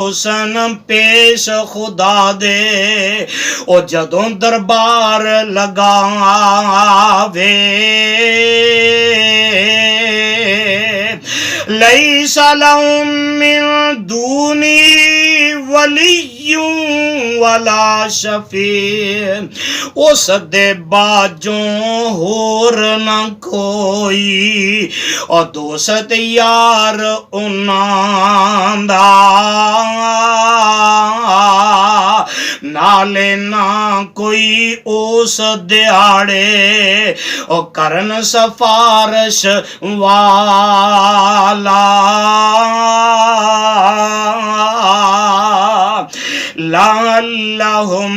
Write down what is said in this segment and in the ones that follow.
हुसन पेश खुदा दे ओ जदों दरबार लगावे लैसा लहुम मिन दूनी वलियुं वला शफी उस दे बाजों होर न कोई और दोस्त यार उन्हां दा नाले ना कोई उस दिहाड़े ओ करन सफारश वाला लअल्लहुम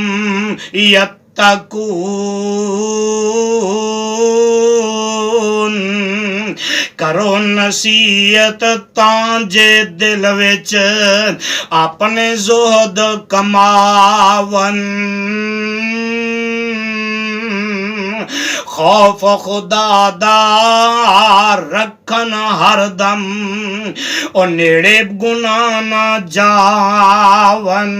यत्तकून करो नसीहत तांजे दिल विच अपने ज़ुहद कमावन खौफ खुदा दा रखन हरदम और नेड़े गुनाह न जावन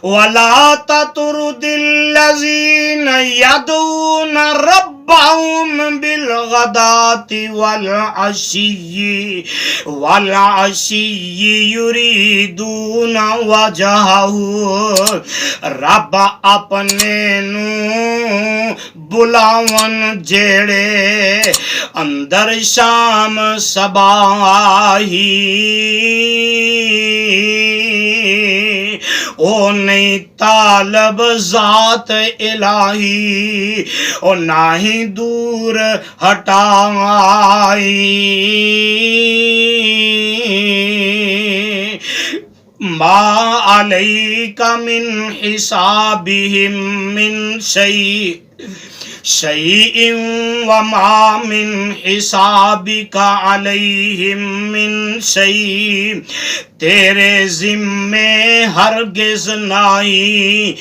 वला ततरुदिल्लज़ीन यदऊन रब्बहुम बिलगदाति वल अश्यी युरीदून वजहहु रब अपने नू बुलावन जेड़े अंदर शाम सबाही ओ नहीं तालब जात इलाही ओ नाही दूर हटाई मा अलैका मिन हिसाबिहिम मिन शैइन वमा मिन हिसाबिका अलैहिम मिन शै तेरे जिम्मे हरगिज नाई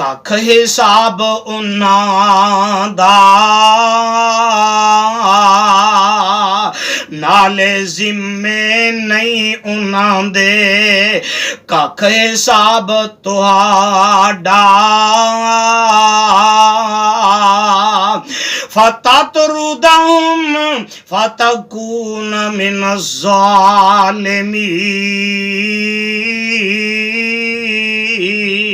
कख हिसाब उन्हां दा नाले जिम्मे नहीं उन्हां दे कख हिसाब तुहाडा फततरुदहुम फतकून मिन ज़ालिमीन